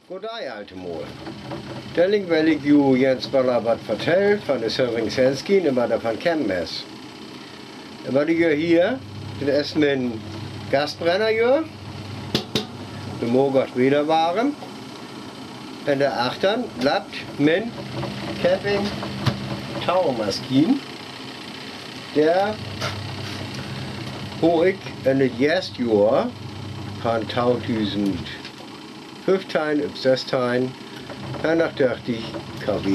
Goddag allemaal. Telling wil ik u Jens Baller wat vertellen van de Søring Senskin en wat er van kennis. En wat ik hier, dat is mijn gasbrenner hier. De morgen weer warm. En daarachter loopt mijn camping touwmaskine. Der hoor ik in het eerste jaar van 2015 op 16 130 kW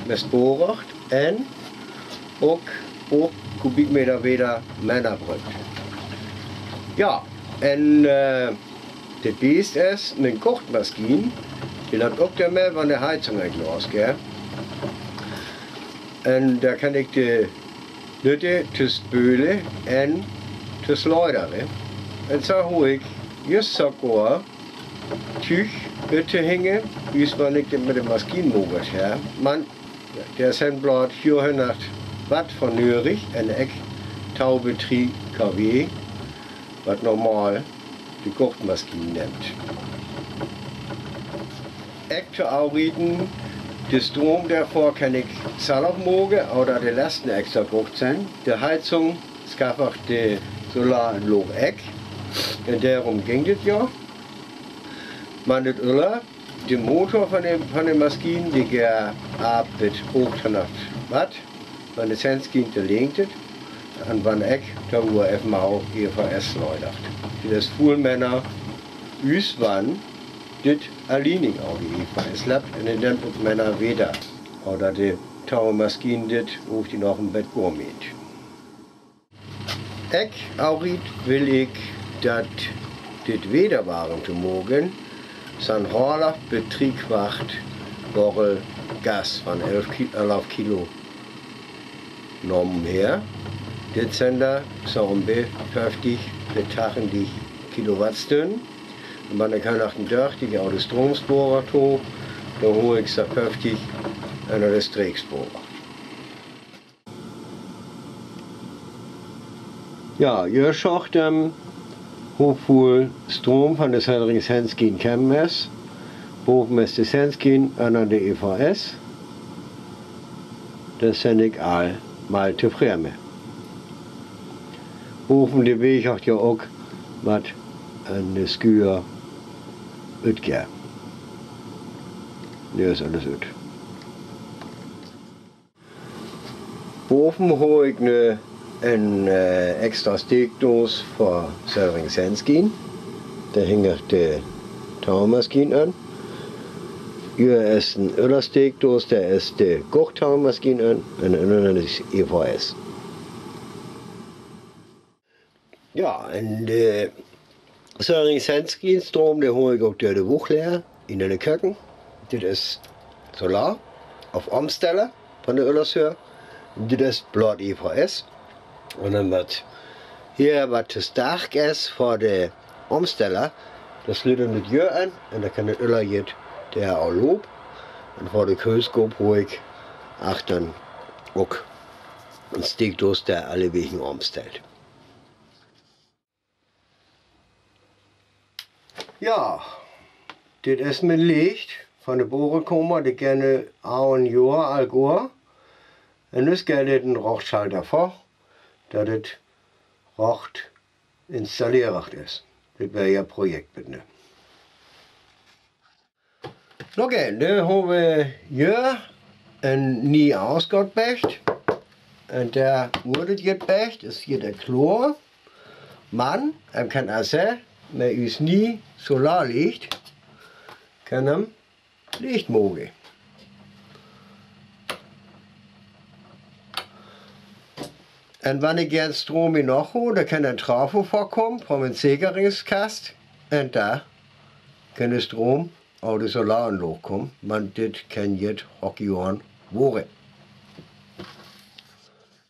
misbruikt en ook kubiekmeter weer Männerbrück. Ja, en dit beest is mijn kochtmaskine. Die loopt ook daarmee van de heizung uitlost. En daar kan ik de Lütte te spülen en te sleuderen. En zo hoe ik juist zo goed tuig te hingen, juist wanneer ik met de maskine mogelijk heb. Maar der zijn bloot 400 watt van nodig en ik taube 3 kW, wat normaal de kochtmaskine neemt. Ik te aanbieden, de stroom daarvoor kan ik zelf mogen, oder de lasten extra gekocht zijn. De heizung schafft de solar en loop ik. En daarom ging dit ja. Maar het ulle, de motor van de machine, die gaat ab met 800 watt. Van de Senskin te lengt het. En wanneer ik daar even mal EVS leudert. Dit is voel Männer, us wann dit alleinig auch die EVS loopt en dan neemt ook Männer wieder. Oder de touwmaskine dit hoeft die nog een bed gourmet. Ik Aurit wil ik dat dit wederwaren te mogen, zijn half betrieb wacht borrel gas van 11 kilo normen her. Dit zijn er zo'n 50 80 kilowattstunden. En wanneer ik 38 oude stroomsporen toe, dan hoor ik ze 50 en de streeksporen. Ja, je zag hoeveel stroom van de Søring Senskin is. Boven is de Senskin en dan de EVS. Daar ben ik al tevreden mee. Boven de weg had je ook wat een schuur uitgaan. Nu is alles uit. Boven hoor ik nu een extra steekdoos voor Søring Senskin. Daar hing de touwmaskine aan. Hier is een andere steekdoos, daar is de kochtouwmaskine aan en dan is EVS. Ja, en de Søring Senskin stroom die hoor ik ook door de woeg leer in de keuken. Dit is solar of omstellen van de Ullerseur. Dit is bloot EVS. En dan wat hier wat te sterk is voor de omsteller, dan sluit het deur aan en dan kan het Ullerjet der al loopt. En voor de keukenskop hoor ik achter ook een steekdoos der alle wegen omstelt. Ja, dit is mijn licht van de borenkomer, die kennen al een jaar al goed. En nu geldt het een rochtschalter voor, dat het rocht installeerd is. Dit wil je project binnen. Oké, nu hebben we hier een nieuw uitschotbecht. En daar wordt het getbecht, is hier de kloor. Man, hij kan also met uw nieuw solarlicht, kan hem licht mogen. En wanneer ik het stroom in nog hoor, dan kan een trafo voorkomen van een zekeringskast. En daar kan de stroom uit de solaranlage komen, want dit kan je hockeyhorn worden.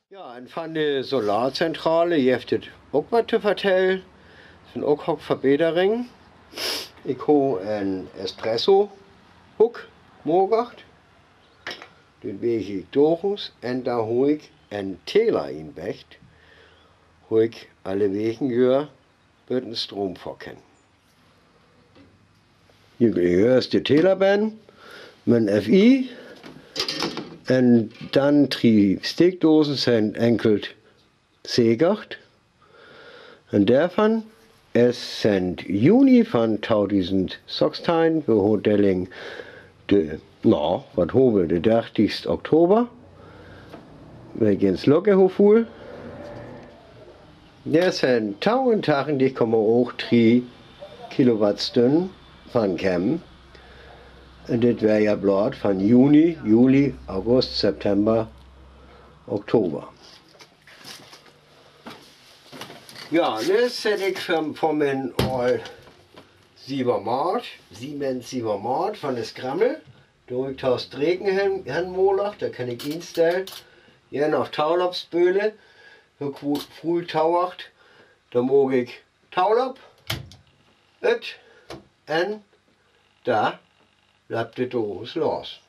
Ja, en van de solarcentrale heeft het ook wat te vertellen. Er zijn ook verbeteringen. Ik hoor een espresso hoek morgen. Dit weeg ik door en daar hoor ik een teler in becht, hoe ik alle wegen hier buiten stroom voor kan. Hier ist die Telerband mit einem FI. Und dann 3 Steckdosen sind enkelt segert. Und davon es sind Juni von 2016 für Hotelling de, was haben wir, der 30. Oktober. Wir gehen ins Lockehofuhl. Das sind 1000 Tagen, die kommen auch 3 Kilowattstunden von Kämmen. Und das wäre ja Blatt von Juni, Juli, August, September, Oktober. Ja, das hätte ich von meinem All 7 Mord von der Skrammel. Da habe ich das Regen hinmolach, da kann ich einstellen. Ja, nach Taulapsböhle, so früh taucht, da mag ich Taulap, und da bleibt die Dose los.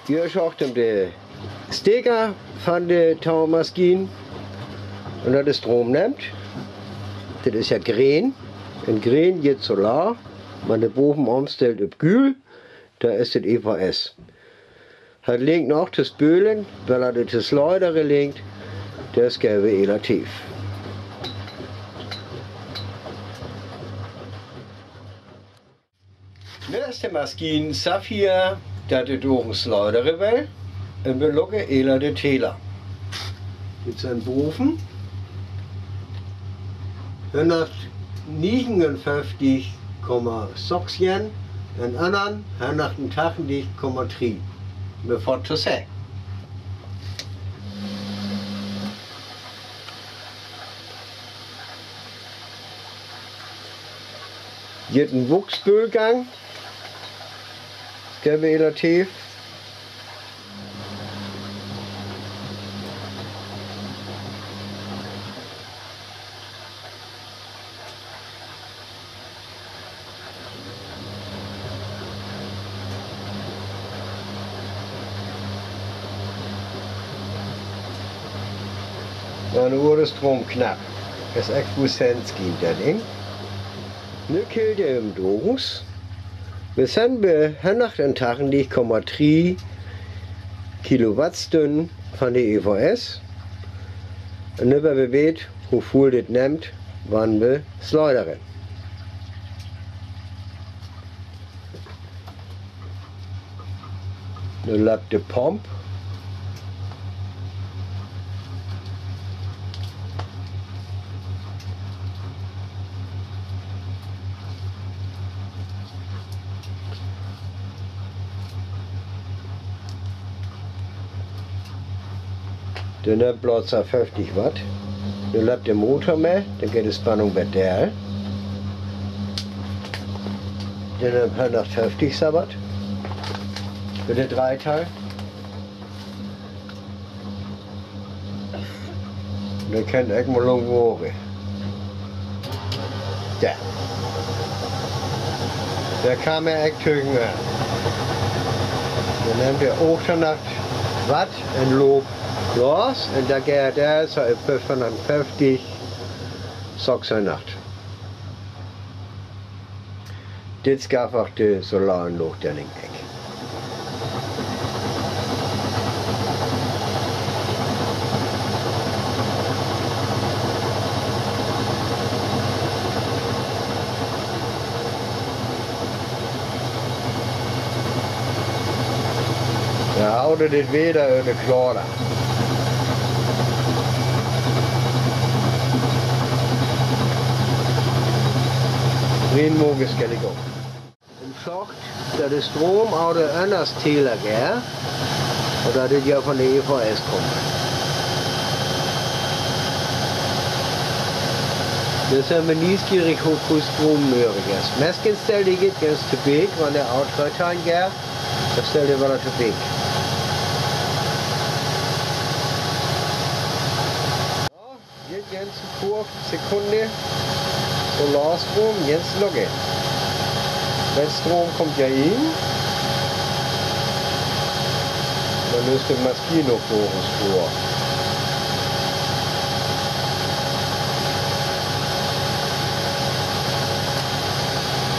Hier ist auch der Stecker von der Taumaschine und das ist Strom nimmt. Das ist ja grün. Und grün geht Solar. Man den Boden umstellt auf Kühl, da ist das EVS. Hat linkt noch das Böhlen, weil er das Leudere linkt, das gelbe Elativ. Das ist die Maschine Saphir, das ist durch ein Leudere will. Und wir locken Ela de Täler. Jetzt ein Berufen. 159,6 Yen, und anderen 180,3. Wir fahren zu sehen. Hier hat ein Wuchsböhlgang. Das gelbe Elativ. Dan wordt de stroom knap. Dat is echt voor Senskin, dat ding. Nu killt je hem drogens. We zijn bij 188,3 Kilowattstunden van de EVS. En nu we weten hoeveel dit neemt, wanneer we sleuteren. Nu loopt de pomp. Dann hat bloß 50 Watt. Dann läuft der Motor mehr, dann geht die Spannung bei der. Dann hat 150 Watt für den Dreiteil. Dann kann irgendwo irgendwo da. Da kam er echt Tögen an. Dann nimmt er 800 Watt und Lob los, und da geht er so auf 550 600. Das gab auch die Solaranlage dann weg. Da haut er das wieder in die Klare. Regenbogen skal det gå. En schacht, der der Strom aus der anders Täler geht, und da das ja von der EVS kommt. Das haben wir niesgierig hoch für Strom nötig ist. Meistens stellt die geht ganz zu Weg, wenn der Outreiter geht, dann stellt er wieder zu Weg. Jetzt ganz kurz, Sekunde. Solarstrom, jetzt logge. Der Strom kommt ja hin. Dann ist der Maschine vor.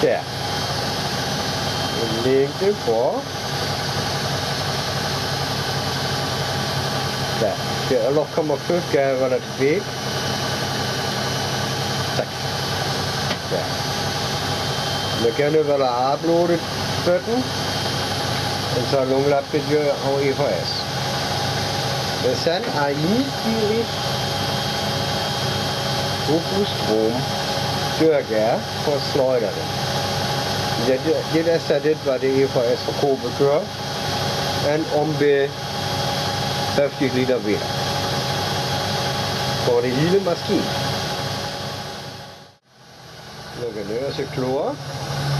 Der. Und legt den vor. Der. Der Loch kann man 5 geben, weil das weg. Zack. Der. Wir können über der Ablode töten. Und so lange läuft es ja auch EVS. Das sind eigentlich die Strom Dörger von Schleudern. Dit is dat dit wat de EVS verkopen kan. En om bij 50 liter weer. Voor die hele machine. Nu is het klaar.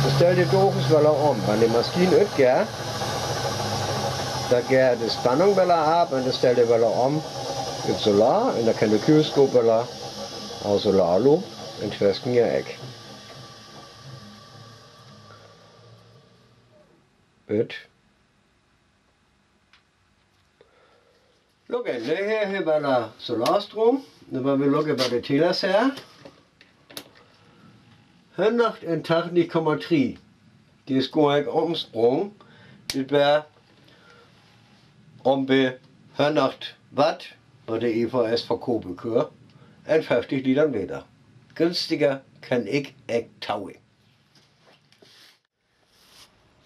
Dan stel je toch eens wel om. Wanneer de machine uitgaat, dan gaat de spanning wel af en dan stel je wel om op solar. En dan kan de koelkast wel al solar lopen en tvesken je ek. Ut. Look, nu her var der solarstrom. Nu var vi lukket på det tillers her. Hønnacht en tag 9,3. Det skulle ikke omsprung. Det var om ved hønnacht watt, hvor det EVS verkopen kører, en 50 liter meter. Günstiger kan ikke taue.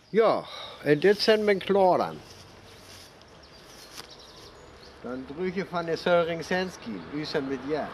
Ja, en dit zijn mijn klaar dan. Dan druk je van de Søring Sandski, u zijn met ja.